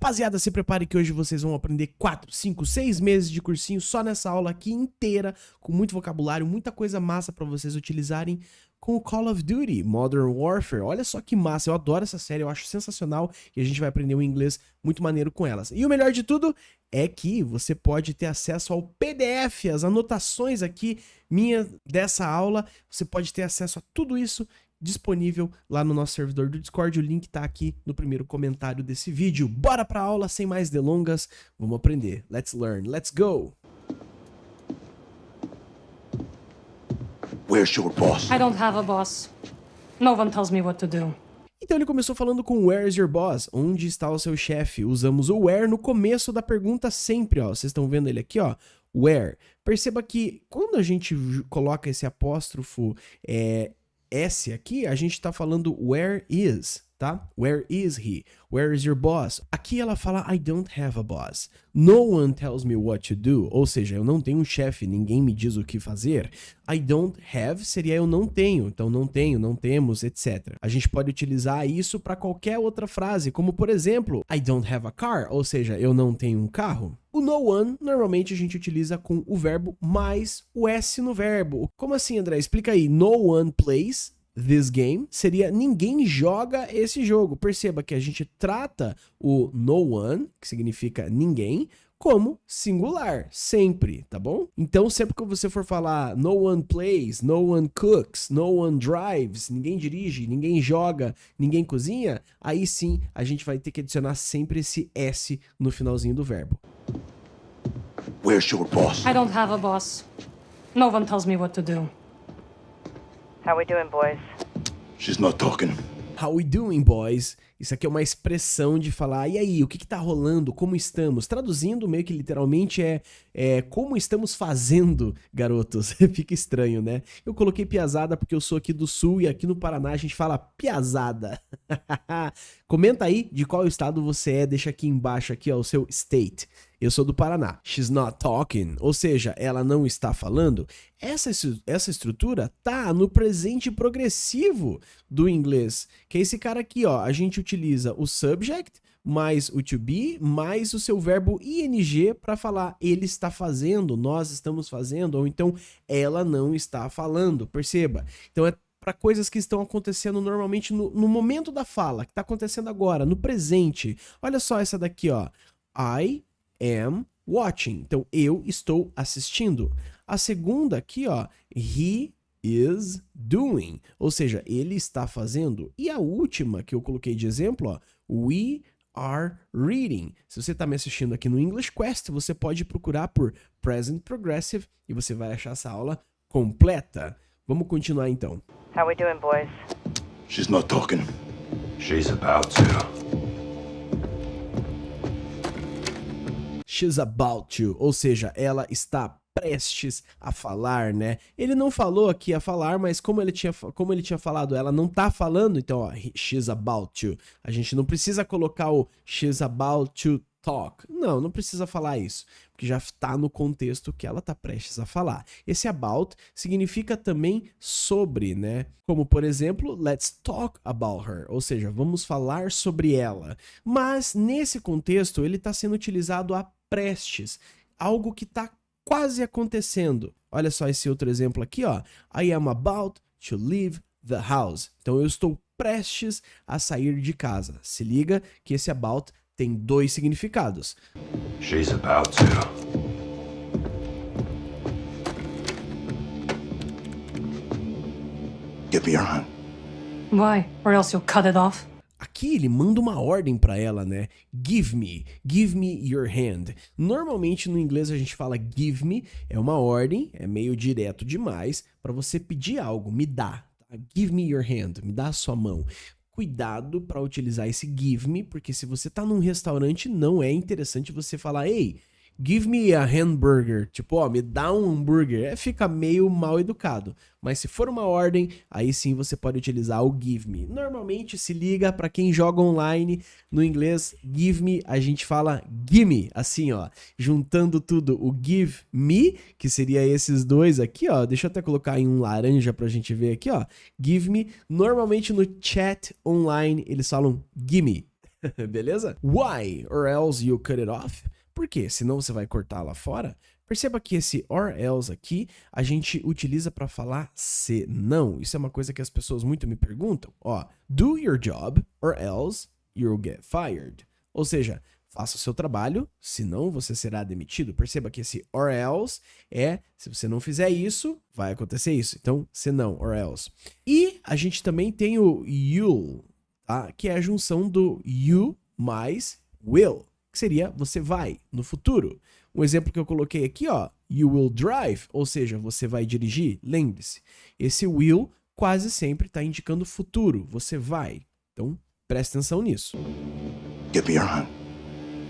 Rapaziada, se prepare que hoje vocês vão aprender 4, 5, 6 meses de cursinho só nessa aula aqui inteira, com muito vocabulário, muita coisa massa pra vocês utilizarem com o Call of Duty Modern Warfare. Olha só que massa, eu adoro essa série, eu acho sensacional e a gente vai aprender um inglês muito maneiro com elas. E o melhor de tudo é que você pode ter acesso ao PDF, as anotações aqui minha dessa aula, você pode ter acesso a tudo isso disponível lá no nosso servidor do Discord, o link tá aqui no primeiro comentário desse vídeo. Bora pra aula, sem mais delongas, vamos aprender. Let's learn, let's go! Where's your boss? I don't have a boss. No one tells me what to do. Então ele começou falando com Where is your boss? Onde está o seu chefe? Usamos o where no começo da pergunta sempre, ó. Vocês estão vendo ele aqui, ó. Where. Perceba que quando a gente coloca esse apóstrofo S aqui, a gente tá falando where is, tá? Where is he? Where is your boss? Aqui ela fala I don't have a boss. No one tells me what to do. Ou seja, eu não tenho um chefe, ninguém me diz o que fazer. I don't have seria eu não tenho. Então não tenho, não temos, etc. A gente pode utilizar isso para qualquer outra frase, como por exemplo, I don't have a car, ou seja, eu não tenho um carro. O no one, normalmente a gente utiliza com o verbo mais o S no verbo. Como assim, André? Explica aí. No one plays this game seria ninguém joga esse jogo. Perceba que a gente trata o no one, que significa ninguém, como singular, sempre, tá bom? Então, sempre que você for falar no one plays, no one cooks, no one drives, ninguém dirige, ninguém joga, ninguém cozinha, aí sim a gente vai ter que adicionar sempre esse S no finalzinho do verbo. Where's your boss? I don't have a boss. No one tells me what to do. How we doing, boys? She's not talking. How we doing, boys? Isso aqui é uma expressão de falar, e aí, o que tá rolando? Como estamos? Traduzindo meio que literalmente é como estamos fazendo, garotos. Fica estranho, né? Eu coloquei piazada porque eu sou aqui do sul e aqui no Paraná a gente fala piazada. Comenta aí de qual estado você é, deixa aqui embaixo aqui, ó, o seu state. Eu sou do Paraná. She's not talking, ou seja, ela não está falando. Essa estrutura tá no presente progressivo do inglês, que é esse cara aqui, ó. A gente utiliza o subject mais o to be mais o seu verbo ing para falar ele está fazendo, nós estamos fazendo, ou então ela não está falando. Perceba? Então é para coisas que estão acontecendo normalmente no momento da fala, que está acontecendo agora, no presente. Olha só essa daqui, ó. I am watching. Então, eu estou assistindo. A segunda aqui, ó. He is doing. Ou seja, ele está fazendo. E a última que eu coloquei de exemplo, ó. We are reading. Se você está me assistindo aqui no English Quest, você pode procurar por Present Progressive e você vai achar essa aula completa. Vamos continuar então. How we doing, boys? She's not talking. She's about to. She's about to, ou seja, ela está prestes a falar, né? Ele não falou aqui a falar, mas como ele tinha falado, ela não tá falando, então, ó, she's about to. A gente não precisa colocar o she's about to talk. Não precisa falar isso, porque já tá no contexto que ela tá prestes a falar. Esse about significa também sobre, né? Como, por exemplo, let's talk about her, ou seja, vamos falar sobre ela. Mas, nesse contexto, ele tá sendo utilizado a prestes, algo que tá quase acontecendo. Olha só esse outro exemplo aqui, ó. I am about to leave the house. Então, eu estou prestes a sair de casa. Se liga que esse about tem dois significados. She's about to. Give me your hand. Why? Or else you'll cut it off? Aqui ele manda uma ordem para ela, né? Give me your hand. Normalmente no inglês a gente fala give me, é uma ordem, é meio direto demais para você pedir algo, me dá. Tá? Give me your hand, me dá a sua mão. Cuidado para utilizar esse give me, porque se você tá num restaurante não é interessante você falar, ei, give me a hamburger, tipo, ó, me dá um hambúrguer, fica meio mal educado. Mas se for uma ordem, aí sim você pode utilizar o give me. Normalmente se liga para quem joga online no inglês, give me, a gente fala gimme, assim, ó, juntando tudo, o give me, que seria esses dois aqui, ó, deixa eu até colocar em um laranja pra gente ver aqui, ó, give me, normalmente no chat online eles falam gimme. Beleza? Why or else you cut it off? Por quê? Senão você vai cortar lá fora. Perceba que esse or else aqui a gente utiliza para falar se não. Isso é uma coisa que as pessoas muito me perguntam. Ó, do your job or else you'll get fired. Ou seja, faça o seu trabalho, senão você será demitido. Perceba que esse or else é, se você não fizer isso, vai acontecer isso. Então, se não, or else. E a gente também tem o you'll, tá? Que é a junção do you mais will, que seria você vai, no futuro. Um exemplo que eu coloquei aqui, ó, you will drive, ou seja, você vai dirigir. Lembre-se, esse will quase sempre está indicando futuro, você vai. Então, preste atenção nisso. Give me your hand.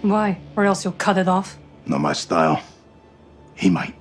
Why? Or else you'll cut it off? Not my style. He might.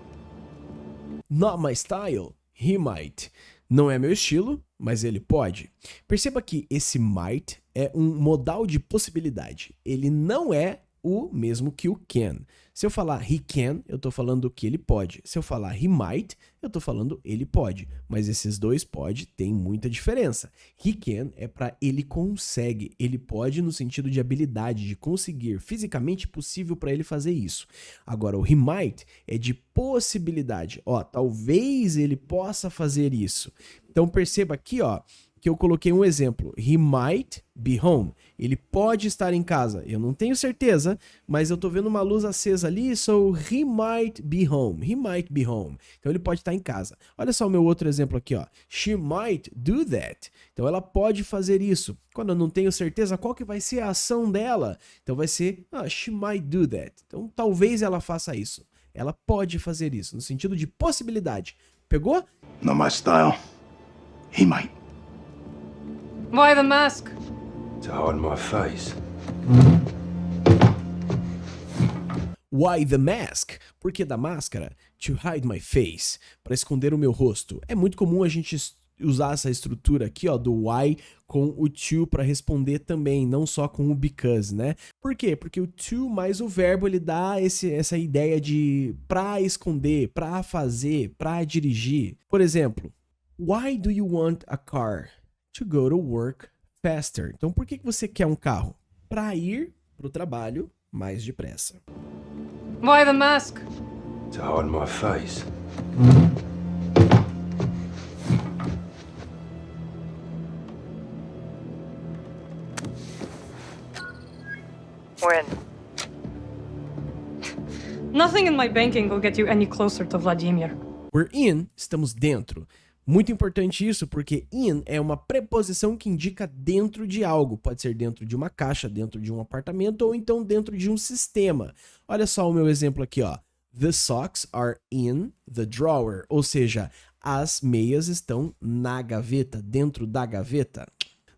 Not my style, he might. Não é meu estilo, mas ele pode. Perceba que esse might é um modal de possibilidade. Ele não é o mesmo que o can. Se eu falar he can, eu tô falando que ele pode. Se eu falar he might, eu tô falando ele pode. Mas esses dois pode tem muita diferença. He can é para ele consegue. Ele pode no sentido de habilidade, de conseguir. Fisicamente possível para ele fazer isso. Agora, o he might é de possibilidade. Ó, talvez ele possa fazer isso. Então perceba aqui, ó, que eu coloquei um exemplo. He might be home. Ele pode estar em casa. Eu não tenho certeza, mas eu tô vendo uma luz acesa ali, so he might be home. He might be home. Então ele pode estar em casa. Olha só o meu outro exemplo aqui, ó. She might do that. Então ela pode fazer isso. Quando eu não tenho certeza qual que vai ser a ação dela, então vai ser, she might do that. Então talvez ela faça isso. Ela pode fazer isso, no sentido de possibilidade. Pegou? Not my style. He might. Why the mask? To hide my face. Why the mask? Por que da máscara? To hide my face. Para esconder o meu rosto. É muito comum a gente usar essa estrutura aqui, ó, do why com o to para responder também, não só com o because, né? Por quê? Porque o to mais o verbo, ele dá essa ideia de pra esconder, pra fazer, pra dirigir. Por exemplo, why do you want a car? To go to work faster. Então, por que você quer um carro? Para ir pro trabalho mais depressa. Why the mask? To hide my face. We're in. Nothing in my banking will get you any closer to Vladimir. We're in, estamos dentro. Muito importante isso, porque in é uma preposição que indica dentro de algo. Pode ser dentro de uma caixa, dentro de um apartamento ou então dentro de um sistema. Olha só o meu exemplo aqui, ó. The socks are in the drawer. Ou seja, as meias estão na gaveta, dentro da gaveta.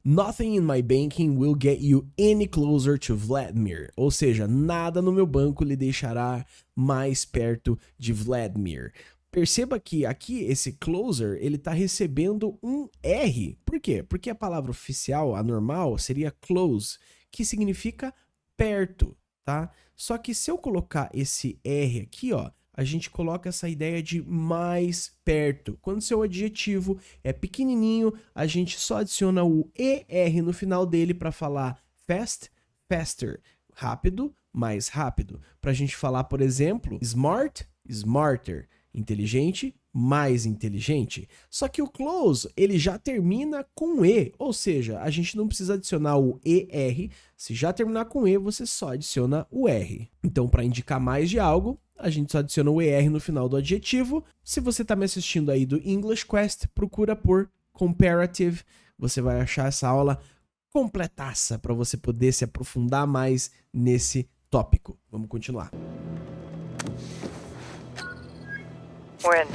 Nothing in my banking will get you any closer to Vladimir. Ou seja, nada no meu banco lhe deixará mais perto de Vladimir. Perceba que aqui esse closer, ele está recebendo um R. Por quê? Porque a palavra oficial, a normal, seria close, que significa perto, tá? Só que se eu colocar esse R aqui, ó, a gente coloca essa ideia de mais perto. Quando seu adjetivo é pequenininho, a gente só adiciona o ER no final dele para falar fast, faster, rápido, mais rápido. Para a gente falar, por exemplo, smart, smarter. Inteligente, mais inteligente. Só que o close, ele já termina com E, ou seja, a gente não precisa adicionar o ER. Se já terminar com E, você só adiciona o R. Então, para indicar mais de algo, a gente só adiciona o ER no final do adjetivo. Se você está me assistindo aí do English Quest, procura por comparative. Você vai achar essa aula completaça para você poder se aprofundar mais nesse tópico. Vamos continuar. We're in.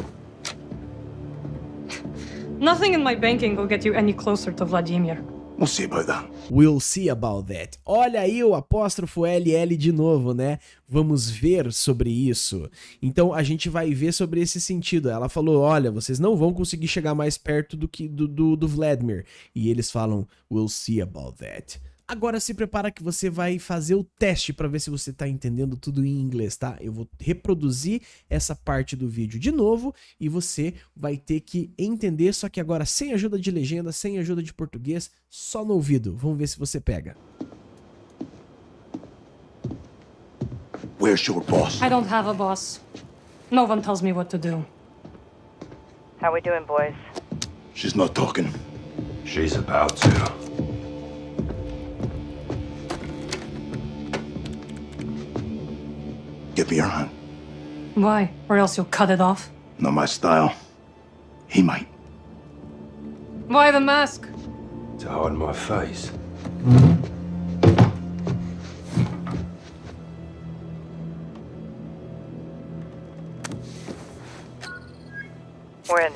Nothing in my banking will get you any closer to Vladimir. We'll see about that. We'll see about that. Olha aí o apóstrofo LL de novo, né? Vamos ver sobre isso. Então a gente vai ver sobre esse sentido. Ela falou, olha, vocês não vão conseguir chegar mais perto do Vladimir. E eles falam, we'll see about that. Agora se prepara que você vai fazer o teste para ver se você está entendendo tudo em inglês, tá? Eu vou reproduzir essa parte do vídeo de novo e você vai ter que entender, só que agora sem ajuda de legenda, sem ajuda de português, só no ouvido. Vamos ver se você pega. Where's your boss? I don't have a boss. No one tells me what to do. How we doing, boys? She's not talking. She's about to. Give me your hand. Why? Or else you'll cut it off. Not my style. He might. Why the mask? To hide my face. We're in.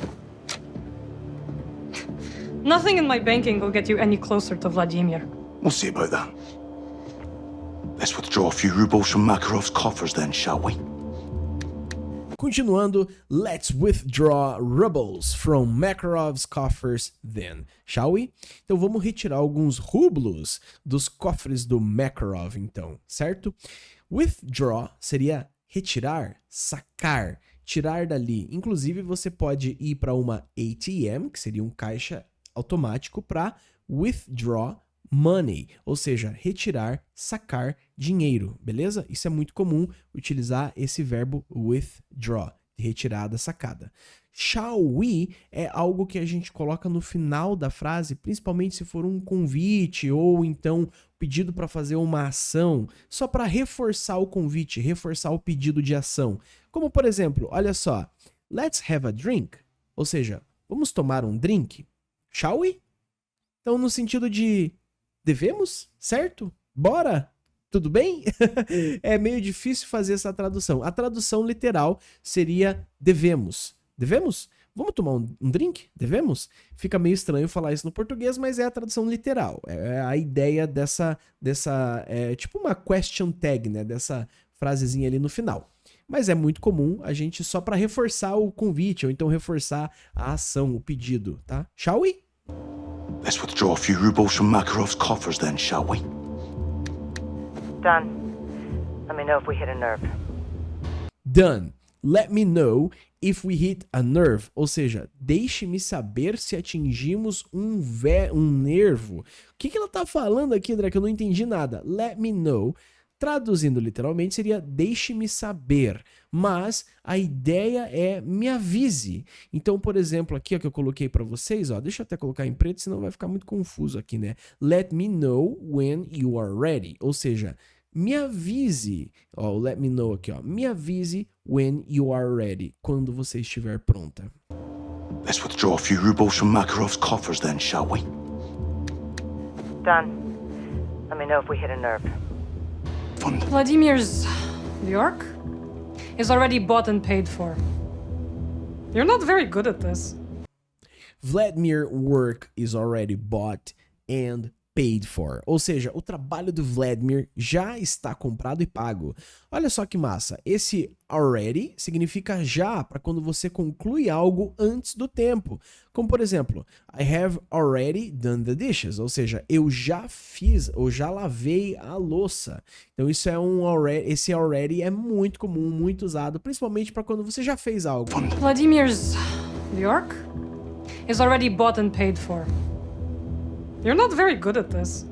Nothing in my banking will get you any closer to Vladimir. We'll see about that. Let's withdraw a few rubles from Makarov's coffers then, shall we? Continuando, let's withdraw rubles from Makarov's coffers then, shall we? Então vamos retirar alguns rublos dos cofres do Makarov então, certo? Withdraw seria retirar, sacar, tirar dali. Inclusive você pode ir para uma ATM, que seria um caixa automático, para withdraw money, ou seja, retirar, sacar dinheiro, beleza? Isso é muito comum, utilizar esse verbo withdraw, retirada, sacada. Shall we é algo que a gente coloca no final da frase, principalmente se for um convite ou então pedido para fazer uma ação, só para reforçar o convite, reforçar o pedido de ação. Como por exemplo, olha só, let's have a drink, ou seja, vamos tomar um drink, shall we? Então no sentido de devemos, certo? Bora? Tudo bem? É meio difícil fazer essa tradução. A tradução literal seria devemos. Devemos? Vamos tomar um drink? Devemos? Fica meio estranho falar isso no português, mas é a tradução literal. É a ideia dessa tipo uma question tag, né? Dessa frasezinha ali no final. Mas é muito comum a gente só para reforçar o convite ou então reforçar a ação, o pedido, tá? Shall we? Let's withdraw a few rubles from Makarov's coffers then, shall we? Done. Let me know if we hit a nerve. Done. Let me know if we hit a nerve. Ou seja, deixe-me saber se atingimos um nervo. O que ela tá falando aqui, André, que eu não entendi nada. Let me know. Traduzindo literalmente seria deixe-me saber, mas a ideia é me avise. Então, por exemplo, aqui ó, que eu coloquei para vocês, ó, deixa eu até colocar em preto, senão vai ficar muito confuso aqui, né? Let me know when you are ready, ou seja, me avise, ó, o let me know aqui, ó, me avise when you are ready, quando você estiver pronta. Let's withdraw a few rubles from Makarov's coffers then, shall we? Done. Let me know if we hit a nerve. Vladimir's York is already bought and paid for. You're not very good at this. Vladimir work is already bought and paid for. Ou seja, o trabalho do Vladimir já está comprado e pago. Olha só que massa. Esse already significa já, para quando você conclui algo antes do tempo. Como por exemplo, I have already done the dishes. Ou seja, eu já fiz, ou já lavei a louça. Então isso é um already, esse already é muito comum, muito usado, principalmente para quando você já fez algo. Vladimir's York is already bought and paid for. You're not very good at this.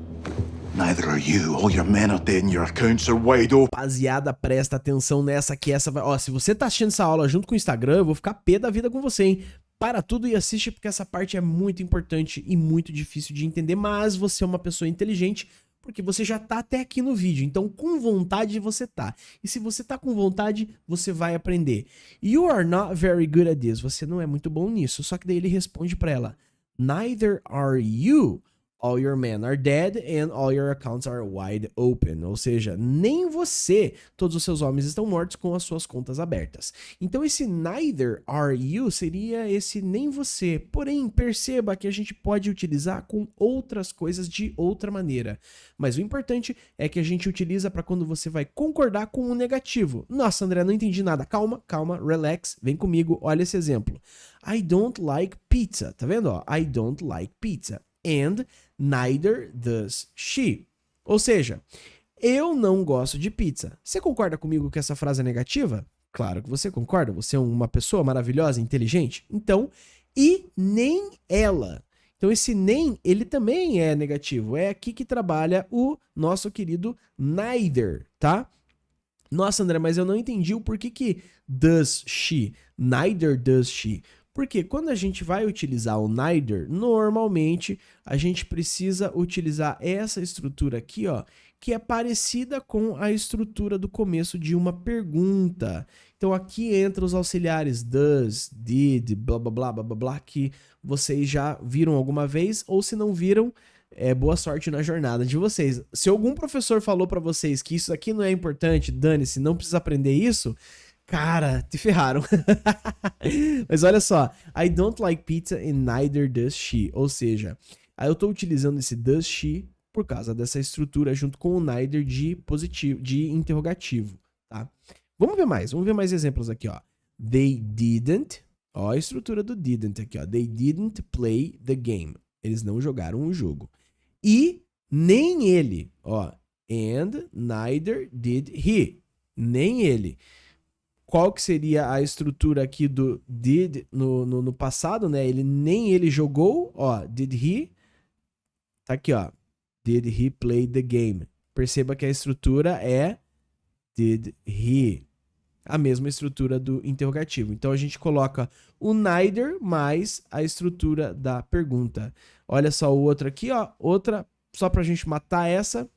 Neither are you. All your men are dead and your accounts are wide open. Rapaziada, presta atenção nessa que essa vai... Ó, se você tá assistindo essa aula junto com o Instagram, eu vou ficar pé da vida com você, hein? Para tudo e assiste porque essa parte é muito importante e muito difícil de entender, mas você é uma pessoa inteligente porque você já tá até aqui no vídeo, então com vontade você tá. E se você tá com vontade, você vai aprender. You are not very good at this. Você não é muito bom nisso. Só que daí ele responde pra ela, neither are you. All your men are dead and all your accounts are wide open. Ou seja, nem você, todos os seus homens estão mortos com as suas contas abertas. Então esse neither are you seria esse nem você. Porém, perceba que a gente pode utilizar com outras coisas de outra maneira. Mas o importante é que a gente utiliza para quando você vai concordar com o negativo. Nossa, André, não entendi nada. Calma, calma, relax, vem comigo, olha esse exemplo. I don't like pizza. Tá vendo? Ó? I don't like pizza. And neither does she. Ou seja, eu não gosto de pizza. Você concorda comigo que essa frase é negativa? Claro que você concorda, você é uma pessoa maravilhosa, inteligente. Então, e nem ela. Então esse nem, ele também é negativo. É aqui que trabalha o nosso querido neither, tá? Nossa, André, mas eu não entendi o porquê que does she, neither does she. Porque quando a gente vai utilizar o neither, normalmente a gente precisa utilizar essa estrutura aqui, ó, que é parecida com a estrutura do começo de uma pergunta. Então aqui entra os auxiliares does, did, blá blá blá blá blá blá, que vocês já viram alguma vez, ou se não viram, boa sorte na jornada de vocês. Se algum professor falou pra vocês que isso aqui não é importante, dane-se, não precisa aprender isso, cara, te ferraram. Mas olha só, I don't like pizza and neither does she. Ou seja, aí eu tô utilizando esse does she por causa dessa estrutura junto com o neither de positivo, de interrogativo, tá? Vamos ver mais exemplos aqui, ó. They didn't, ó a estrutura do didn't aqui, ó. They didn't play the game. Eles não jogaram o jogo. E nem ele, ó. And neither did he. Nem ele. Qual que seria a estrutura aqui do did no passado, né? Nem ele jogou, ó. Did he? Tá aqui, ó. Did he play the game? Perceba que a estrutura é did he. A mesma estrutura do interrogativo. Então a gente coloca o neither mais a estrutura da pergunta. Olha só o outro aqui, ó. Outra, só pra gente matar essa.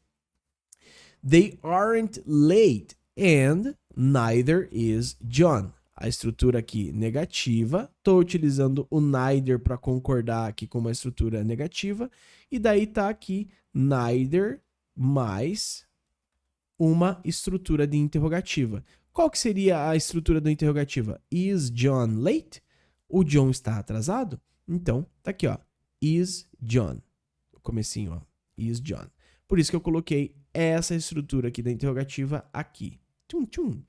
They aren't late and neither is John. A estrutura aqui negativa. Tô utilizando o neither para concordar aqui com uma estrutura negativa. E daí tá aqui neither mais uma estrutura de interrogativa. Qual que seria a estrutura da interrogativa? Is John late? O John está atrasado? Então, tá aqui, ó. Is John. O comecinho, ó. Is John. Por isso que eu coloquei essa estrutura aqui da interrogativa aqui. Tchum, tchum.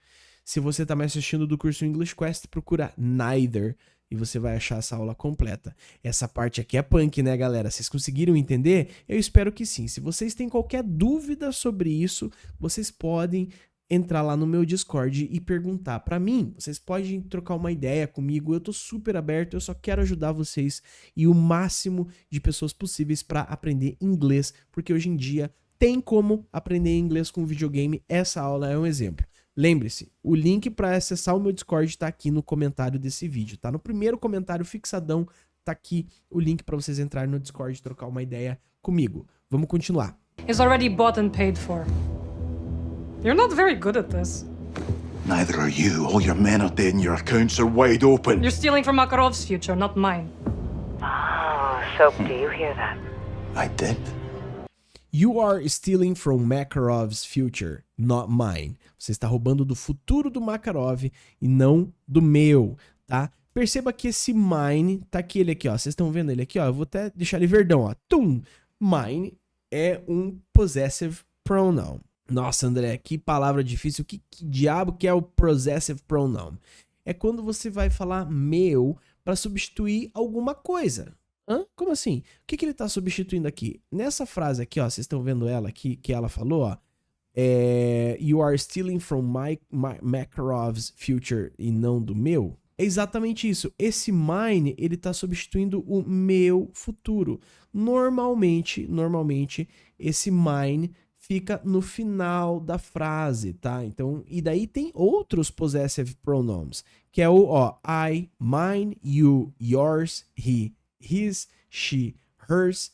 Se você está me assistindo do curso English Quest, procura neither e você vai achar essa aula completa. Essa parte aqui é punk, né, galera? Vocês conseguiram entender? Eu espero que sim. Se vocês têm qualquer dúvida sobre isso, vocês podem entrar lá no meu Discord e perguntar para mim. Vocês podem trocar uma ideia comigo. Eu tô super aberto, eu só quero ajudar vocês e o máximo de pessoas possíveis para aprender inglês, porque hoje em dia tem como aprender inglês com videogame. Essa aula é um exemplo. Lembre-se, o link para acessar o meu Discord está aqui no comentário desse vídeo, tá? No primeiro comentário fixadão tá aqui o link para vocês entrarem no Discord e trocar uma ideia comigo. Vamos continuar. Is already bought and paid for. You're not very good at this. Neither are you. All your men are dead and your accounts are wide open. You're stealing from Makarov's future, not mine. Oh, Soap, do you hear that? I did. You are stealing from Makarov's future, not mine. Você está roubando do futuro do Makarov e não do meu, tá? Perceba que esse mine, tá aqui ele aqui, ó. Vocês estão vendo ele aqui, ó. Eu vou até deixar ele verdão, ó. Tum! Mine é um possessive pronoun. Nossa, André, que palavra difícil. Que diabo que é o possessive pronoun? É quando você vai falar meu para substituir alguma coisa. Hã? Como assim? O que ele está substituindo aqui? Nessa frase aqui, ó, vocês estão vendo ela aqui, que ela falou, ó. You are stealing from Makarov's future e não do meu. É exatamente isso. Esse mine, ele está substituindo o meu futuro. Normalmente, esse mine fica no final da frase, tá? Então, e daí tem outros possessive pronouns, que é o, ó, I, mine, you, yours, he, his, she, hers,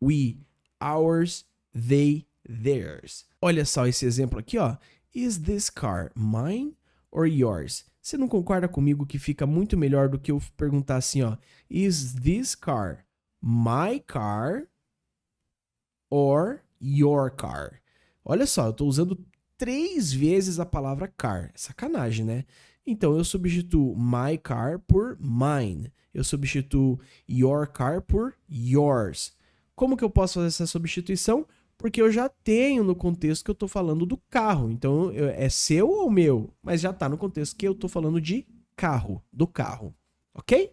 we, ours, they, theirs. Olha só esse exemplo aqui, ó. Is this car mine or yours? Você não concorda comigo que fica muito melhor do que eu perguntar assim, ó. Is this car my car or your car? Olha só, eu tô usando 3 vezes a palavra car. Sacanagem, né? Então eu substituo my car por mine. Eu substituo your car por yours. Como que eu posso fazer essa substituição? Porque eu já tenho no contexto que eu tô falando do carro. Então é seu ou meu? Mas já tá no contexto que eu tô falando de carro, do carro. Ok?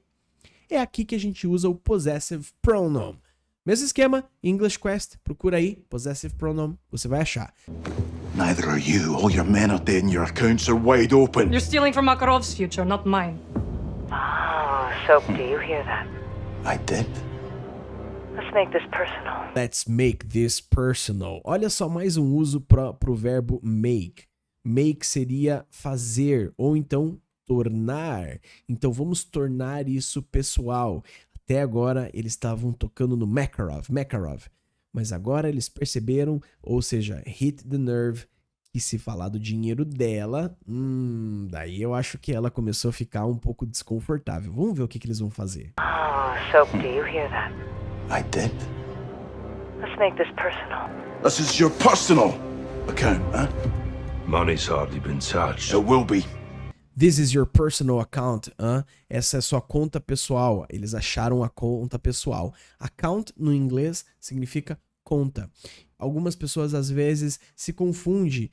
É aqui que a gente usa o possessive pronoun. Mesmo esquema, English Quest, procura aí, possessive pronoun, você vai achar. Neither are you. All your men are dead and your accounts are wide open. You're stealing from Makarov's future, not mine. Oh, Soap, do you hear that? I did. Let's make this personal. Let's make this personal. Olha só mais um uso pro verbo make. Make seria fazer, ou então tornar. Então vamos tornar isso pessoal. Até agora eles estavam tocando no Makarov. Mas agora eles perceberam, ou seja, hit the nerve, que se falar do dinheiro dela, daí eu acho que ela começou a ficar um pouco desconfortável. Vamos ver o que eles vão fazer. Oh, Soap, do you hear that? I did. Let's make this personal. This is your personal account, huh? Money's hardly been touched. It will be. This is your personal account. Essa é sua conta pessoal. Eles acharam a conta pessoal. Account, no inglês, significa conta. Algumas pessoas, às vezes, se confundem.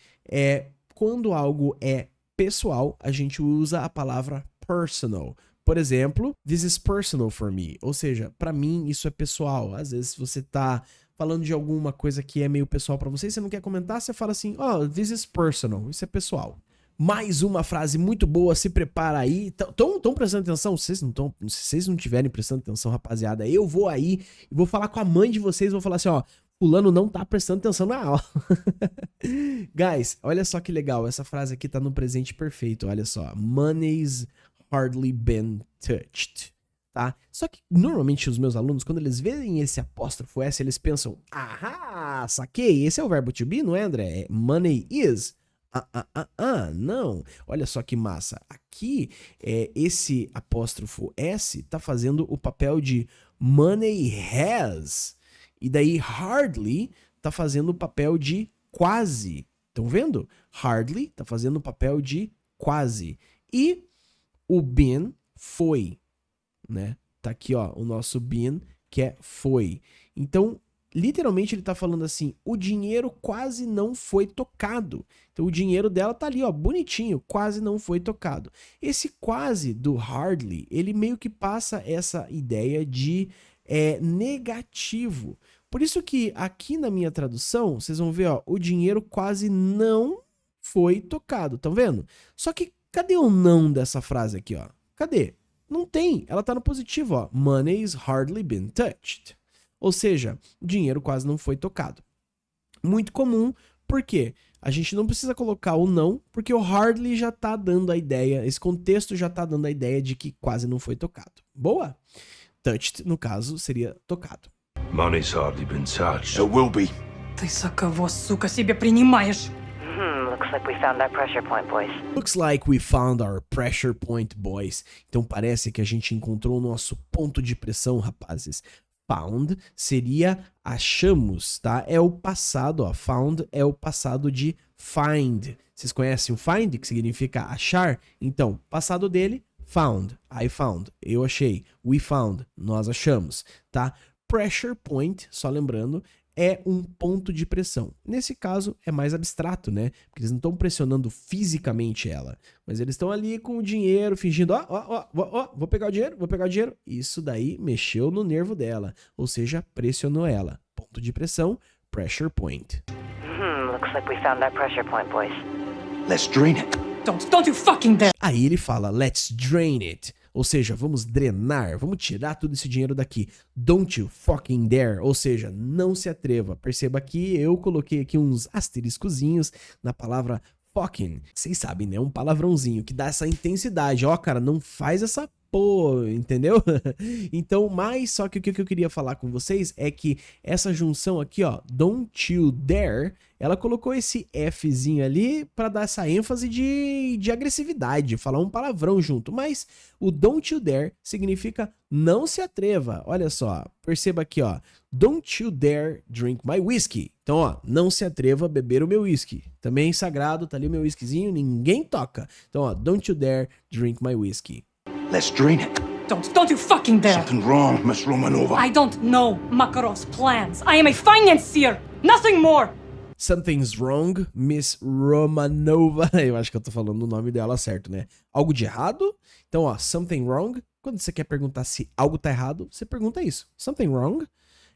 Quando algo é pessoal, a gente usa a palavra personal. Por exemplo, this is personal for me. Ou seja, para mim, isso é pessoal. Às vezes, se você tá falando de alguma coisa que é meio pessoal para você e você não quer comentar, você fala assim, this is personal. Isso é pessoal. Mais uma frase muito boa, se prepara aí. Estão prestando atenção? Se vocês não estiverem prestando atenção, rapaziada, eu vou aí e vou falar com a mãe de vocês, vou falar assim, fulano não tá prestando atenção na aula. Guys, olha só que legal, essa frase aqui tá no presente perfeito, olha só. Money's hardly been touched, tá? Só que normalmente os meus alunos, quando eles veem esse apóstrofo S, eles pensam, saquei, esse é o verbo to be, não é, André? Money is. Não. Olha só que massa. Aqui, esse apóstrofo S tá fazendo o papel de money has. E daí, hardly tá fazendo o papel de quase. Estão vendo? Hardly tá fazendo o papel de quase. E o been foi, né? Tá aqui, o nosso been, que é foi. Então, literalmente ele tá falando assim, o dinheiro quase não foi tocado. Então o dinheiro dela tá ali, bonitinho, quase não foi tocado. Esse quase do hardly, ele meio que passa essa ideia de negativo. Por isso que aqui na minha tradução, vocês vão ver, o dinheiro quase não foi tocado, estão vendo? Só que cadê o não dessa frase aqui, Cadê? Não tem, ela tá no positivo, Money's hardly been touched. Ou seja, o dinheiro quase não foi tocado. Muito comum, porque a gente não precisa colocar o não, porque o hardly já tá dando a ideia, esse contexto já tá dando a ideia de que quase não foi tocado. Boa? Touched, no caso, seria tocado. Money's hardly been touched. It will be. Ты за кого, сука, себя принимаешь? Looks like we found that pressure point, boys. Looks like we found our pressure point, boys. Então parece que a gente encontrou o nosso ponto de pressão, rapazes. Found seria achamos, tá? É o passado, Found é o passado de find. Vocês conhecem o find, que significa achar? Então, passado dele, found. I found. Eu achei. We found. Nós achamos, tá? Pressure point, só lembrando, é um ponto de pressão. Nesse caso, é mais abstrato, né? Porque eles não estão pressionando fisicamente ela. Mas eles estão ali com o dinheiro, fingindo, vou pegar o dinheiro. Isso daí mexeu no nervo dela. Ou seja, pressionou ela. Ponto de pressão, pressure point. Looks like we found that pressure point, boys. Let's drain it. Don't you fucking dare! Aí ele fala, let's drain it. Ou seja, vamos drenar, vamos tirar todo esse dinheiro daqui. Don't you fucking dare. Ou seja, não se atreva. Perceba que eu coloquei aqui uns asteriscozinhos na palavra fucking. Vocês sabem, né? Um palavrãozinho que dá essa intensidade. Cara, não faz essa porra, entendeu? Então, só que o que eu queria falar com vocês é que essa junção aqui, don't you dare, ela colocou esse Fzinho ali pra dar essa ênfase de agressividade, falar um palavrão junto. Mas o don't you dare significa não se atreva. Olha só, perceba aqui, don't you dare drink my whiskey. Então, não se atreva a beber o meu whisky. Também sagrado, tá ali o meu whiskyzinho, ninguém toca. Então, don't you dare drink my whiskey. Let's drain it. Don't you fucking dare! Something wrong, Miss Romanova. I don't know Makarov's plans. I am a financier, nothing more! Something's wrong, Miss Romanova. Eu acho que eu tô falando o nome dela certo, né? Algo de errado? Então, something wrong. Quando você quer perguntar se algo tá errado, você pergunta isso. Something wrong?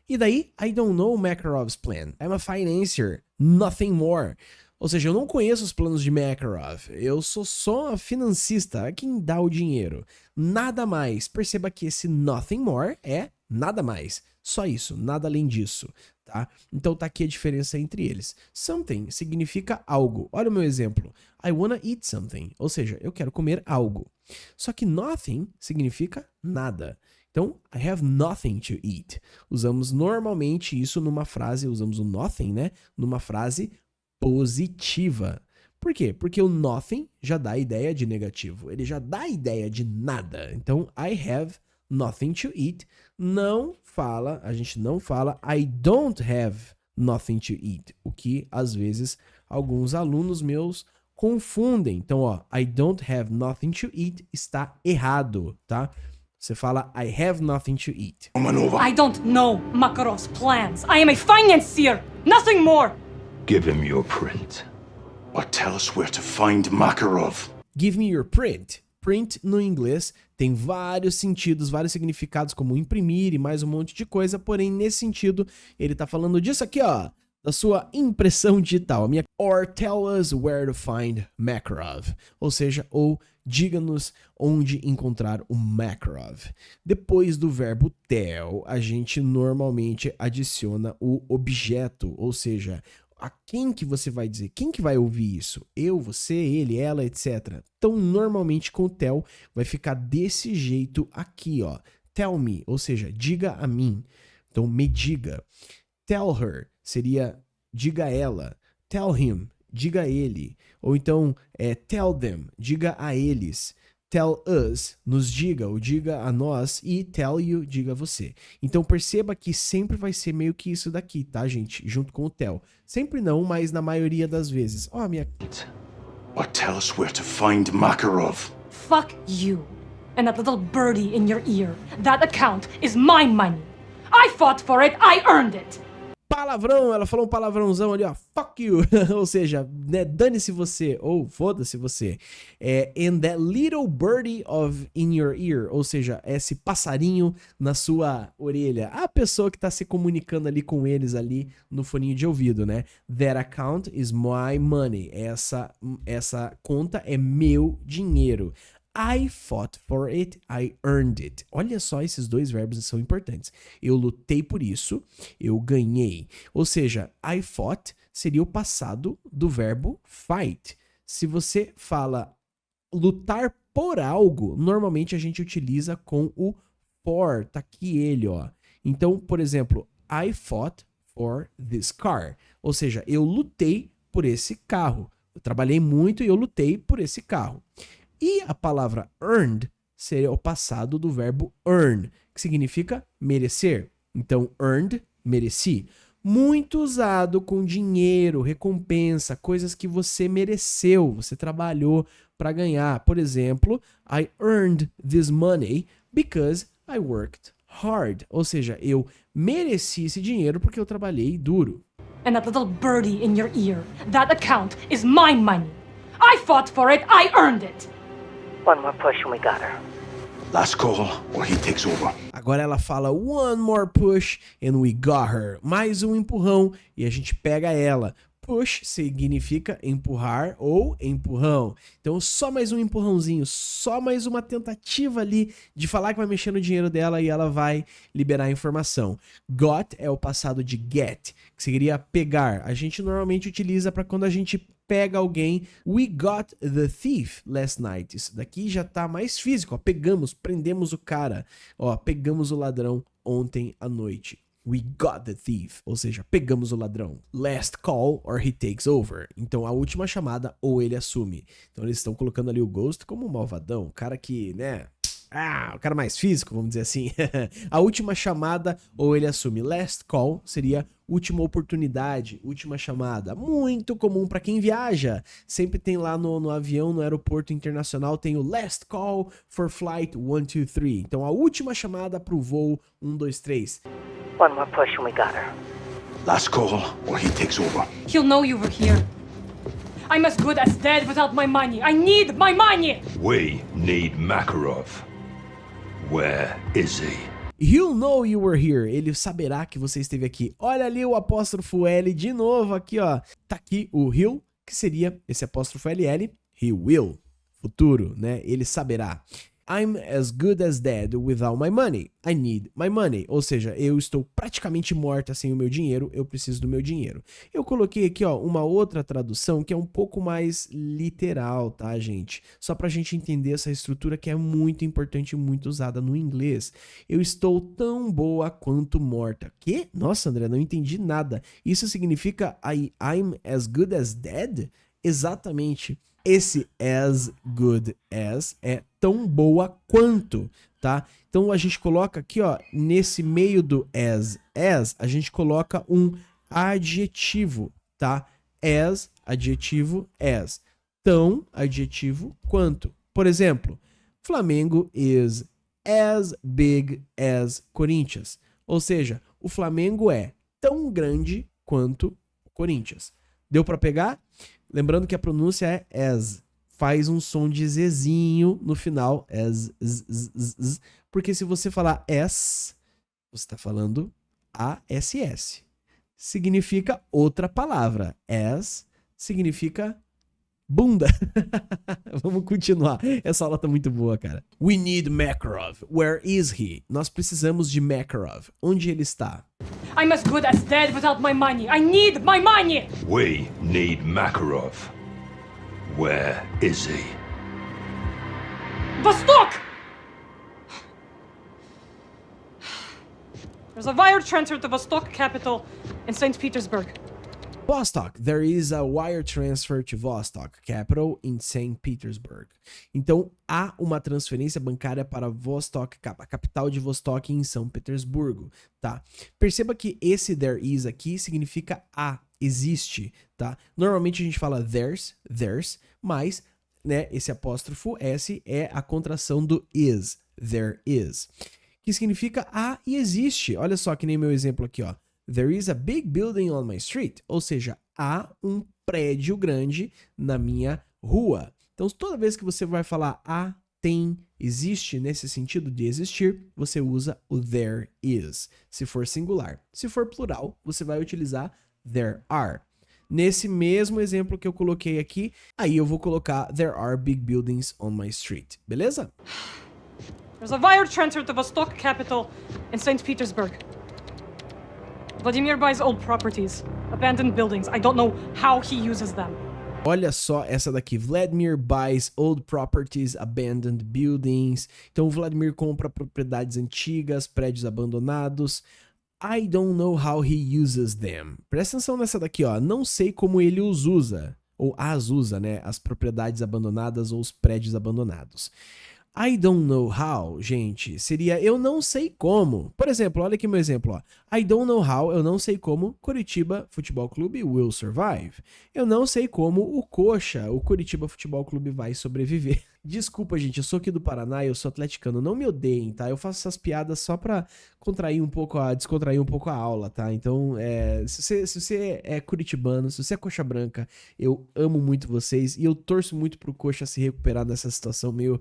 E daí, I don't know Makarov's plan. I'm a financier, nothing more. Ou seja, eu não conheço os planos de Makarov. Eu sou só a financista, quem dá o dinheiro. Nada mais. Perceba que esse nothing more é nada mais. Só isso, nada além disso. tá? Então tá aqui a diferença entre eles. Something significa algo. Olha o meu exemplo. I wanna eat something. Ou seja, eu quero comer algo. Só que nothing significa nada. Então, I have nothing to eat. Usamos normalmente isso numa frase, usamos o nothing, né? Numa frase positiva. Por quê? Porque o nothing já dá a ideia de negativo. Ele já dá a ideia de nada. Então, I have nothing to eat. A gente não fala I don't have nothing to eat. O que, às vezes, alguns alunos meus confundem. Então, ó, I don't have nothing to eat está errado, tá? Você fala I have nothing to eat. I don't know Makarov's plans. I am a financier, nothing more. Give him your print. Or tell us where to find Makarov. Give me your print. Print no inglês tem vários sentidos, vários significados, como imprimir e mais um monte de coisa, porém nesse sentido ele tá falando disso aqui, ó, da sua impressão digital. Or tell us where to find Makarov. Ou seja, ou diga-nos onde encontrar o Makarov. Depois do verbo tell, a gente normalmente adiciona o objeto, ou seja, a quem que você vai dizer? Quem que vai ouvir isso? Eu, você, ele, ela, etc. Então, normalmente com o tell vai ficar desse jeito aqui, ó. Tell me, ou seja, diga a mim. Então, me diga. Tell her seria diga a ela. Tell him, diga a ele. Ou então, tell them, diga a eles. Tell us, nos diga ou diga a nós, e tell you, diga a você. Então perceba que sempre vai ser meio que isso daqui, tá, gente? Junto com o tell. Sempre não, mas na maioria das vezes. Ó, minha... Or tell us where to find Makarov. Fuck you and that little birdie in your ear. That account is my money. I fought for it, I earned it. Palavrão, ela falou um palavrãozão ali, ó, fuck you, ou seja, né, dane-se você, ou foda-se você. And that little birdie in your ear, ou seja, esse passarinho na sua orelha, a pessoa que tá se comunicando ali com eles ali no foninho de ouvido, né? That account is my money, essa conta é meu dinheiro. I fought for it, I earned it. Olha só, esses dois verbos são importantes. Eu lutei por isso, eu ganhei. Ou seja, I fought seria o passado do verbo fight. Se você fala lutar por algo, normalmente a gente utiliza com o for. Tá aqui ele, ó. Então, por exemplo, I fought for this car. Ou seja, eu lutei por esse carro. Eu trabalhei muito e eu lutei por esse carro. E a palavra earned seria o passado do verbo earn, que significa merecer. Então, earned, mereci. Muito usado com dinheiro, recompensa, coisas que você mereceu, você trabalhou para ganhar. Por exemplo, I earned this money because I worked hard. Ou seja, eu mereci esse dinheiro porque eu trabalhei duro. And that little birdie in your ear. That account is my money. I fought for it, I earned it. One more push and we got her. Last call, or he takes over. Agora ela fala one more push and we got her. Mais um empurrão e a gente pega ela. Push significa empurrar ou empurrão. Então só mais um empurrãozinho, só mais uma tentativa ali de falar que vai mexer no dinheiro dela e ela vai liberar a informação. Got é o passado de get, que seria pegar. A gente normalmente utiliza para quando a gente pega alguém. We got the thief last night. Isso daqui já tá mais físico. Ó, pegamos, prendemos o cara. Ó, pegamos o ladrão ontem à noite. We got the thief, ou seja, pegamos o ladrão. Last call or he takes over. Então a última chamada ou ele assume. Então eles estão colocando ali o Ghost como um malvadão, o cara que, né, o cara mais físico, vamos dizer assim. A última chamada ou ele assume. Last call seria última oportunidade, última chamada. Muito comum para quem viaja. Sempre tem lá no avião, no aeroporto internacional, tem o last call for flight 123. Então a última chamada para o voo 123. One more push and we got her. Last call, or he takes over. He'll know you were here. I'm as good as dead without my money. I need my money! We need Makarov. Where is he? He'll know you were here. Ele saberá que você esteve aqui. Olha ali o apóstrofo L de novo aqui, ó. Tá aqui o he'll, que seria esse apóstrofo LL. He will. Futuro, né? Ele saberá. I'm as good as dead without my money. I need my money. Ou seja, eu estou praticamente morta sem o meu dinheiro, eu preciso do meu dinheiro. Eu coloquei aqui, ó, uma outra tradução que é um pouco mais literal, tá, gente? Só pra gente entender essa estrutura que é muito importante e muito usada no inglês. Eu estou tão boa quanto morta. Que? Nossa, André, não entendi nada. Isso significa I'm as good as dead? Exatamente. Esse as good as é tão boa quanto, tá? Então a gente coloca aqui, ó, nesse meio do as, a gente coloca um adjetivo, tá? As, adjetivo, as. Tão, adjetivo, quanto. Por exemplo, Flamengo is as big as Corinthians. Ou seja, o Flamengo é tão grande quanto o Corinthians. Deu pra pegar? Lembrando que a pronúncia é as. Faz um som de Zzinho no final. As, z. Porque se você falar s, você está falando ASS. Significa outra palavra. As significa bunda. Vamos continuar. Essa aula tá muito boa, cara. We need Makarov. Where is he? Nós precisamos de Makarov. Onde ele está? I'm as good as dead without my money. I need my money! We need Makarov. Where is he? Vostok! There's a wire transfer to Vostok capital in St. Petersburg. Vostok. There is a wire transfer to Vostok capital in St. Petersburg. Então, há uma transferência bancária para Vostok, a capital de Vostok em São Petersburgo, tá? Perceba que esse there is aqui significa há, existe, tá? Normalmente a gente fala there's, mas, né, esse apóstrofo S é a contração do is, there is, que significa há e existe. Olha só que nem meu exemplo aqui, ó. There is a big building on my street. Ou seja, há um prédio grande na minha rua. Então, toda vez que você vai falar há, tem, existe, nesse sentido de existir, você usa o there is, se for singular. Se for plural, você vai utilizar there are. Nesse mesmo exemplo que eu coloquei aqui, aí eu vou colocar there are big buildings on my street. Beleza? There's a wire transfer to Vostok capital in St. Petersburg. Vladimir buys old properties, abandoned buildings. I don't know how he uses them. Olha só essa daqui. Vladimir buys old properties, abandoned buildings. Então, o Vladimir compra propriedades antigas, prédios abandonados. I don't know how he uses them. Presta atenção nessa daqui, ó. Não sei como ele os usa. Ou as usa, né? As propriedades abandonadas ou os prédios abandonados. I don't know how, gente, seria eu não sei como. Por exemplo, olha aqui meu exemplo, ó. I don't know how, eu não sei como Curitiba Futebol Clube will survive. Eu não sei como o Coxa, o Curitiba Futebol Clube vai sobreviver. Desculpa, gente, eu sou aqui do Paraná e eu sou atleticano, não me odeiem, tá? Eu faço essas piadas só pra descontrair um pouco a aula, tá? Então, se você é curitibano, se você é coxa branca, eu amo muito vocês e eu torço muito pro Coxa se recuperar dessa situação meio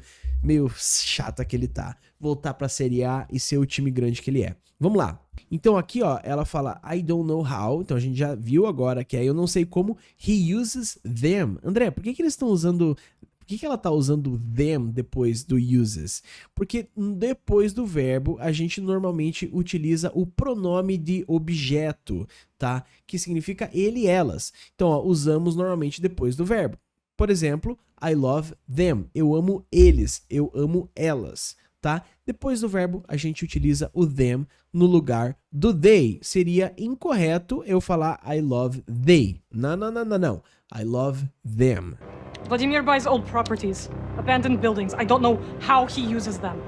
chata que ele tá. Voltar pra Série A e ser o time grande que ele é. Vamos lá. Então aqui, ó, ela fala I don't know how, então a gente já viu agora que é eu não sei como he uses them. André, por que eles estão usando... Por que ela tá usando them depois do uses? Porque depois do verbo, a gente normalmente utiliza o pronome de objeto, tá? Que significa ele e elas. Então, ó, usamos normalmente depois do verbo. Por exemplo, I love them. Eu amo eles. Eu amo elas, tá? Depois do verbo, a gente utiliza o them no lugar do they. Seria incorreto eu falar I love they. Não. I love them. Vladimir buys old properties, abandoned buildings. I don't know how he uses them.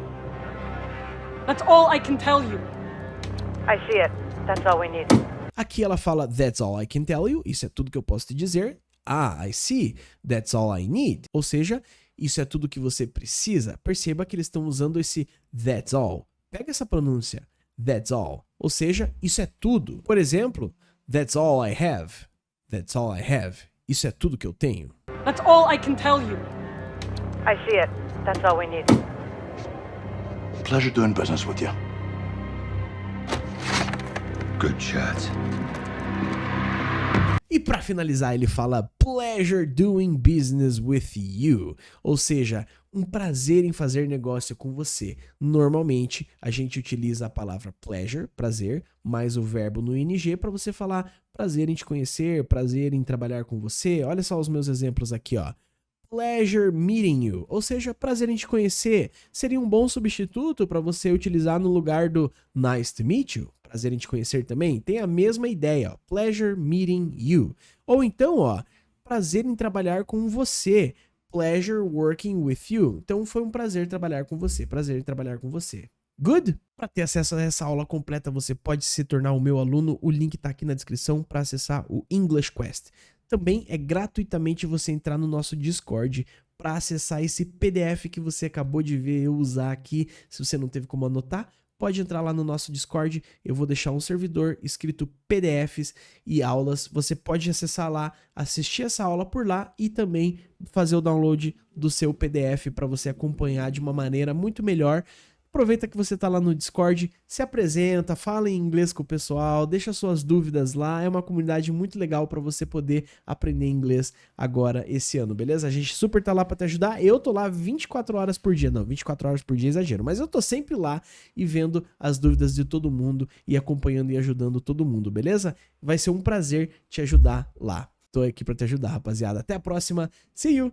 That's all I can tell you. I see it. That's all we need. Aqui ela fala that's all I can tell you. Isso é tudo que eu posso te dizer. I see. That's all I need. Ou seja, isso é tudo que você precisa. Perceba que eles estão usando esse that's all. Pega essa pronúncia. That's all. Ou seja, isso é tudo. Por exemplo, that's all I have. That's all I have. Isso é tudo que eu tenho. That's all I can tell you. I see it. That's all we need. Pleasure doing business with you. Good chat. E para finalizar, ele fala pleasure doing business with you, ou seja, um prazer em fazer negócio com você. Normalmente, a gente utiliza a palavra pleasure, prazer, mais o verbo no ing para você falar prazer em te conhecer, prazer em trabalhar com você. Olha só os meus exemplos aqui, ó. Pleasure meeting you, ou seja, prazer em te conhecer. Seria um bom substituto para você utilizar no lugar do nice to meet you. Prazer em te conhecer também. Tem a mesma ideia, ó. Pleasure meeting you. Ou então, ó, prazer em trabalhar com você. Pleasure working with you. Então foi um prazer trabalhar com você. Prazer em trabalhar com você. Good? Para ter acesso a essa aula completa, você pode se tornar o meu aluno. O link está aqui na descrição para acessar o English Quest. Também é gratuitamente você entrar no nosso Discord para acessar esse PDF que você acabou de ver eu usar aqui. Se você não teve como anotar, pode entrar lá no nosso Discord. Eu vou deixar um servidor escrito PDFs e aulas. Você pode acessar lá, assistir essa aula por lá e também fazer o download do seu PDF para você acompanhar de uma maneira muito melhor. Aproveita que você está lá no Discord, se apresenta, fala em inglês com o pessoal, deixa suas dúvidas lá, é uma comunidade muito legal para você poder aprender inglês agora esse ano, beleza? A gente super tá lá para te ajudar, eu tô lá 24 horas por dia, não, 24 horas por dia é exagero, mas eu tô sempre lá e vendo as dúvidas de todo mundo e acompanhando e ajudando todo mundo, beleza? Vai ser um prazer te ajudar lá. Tô aqui para te ajudar, rapaziada. Até a próxima, see you!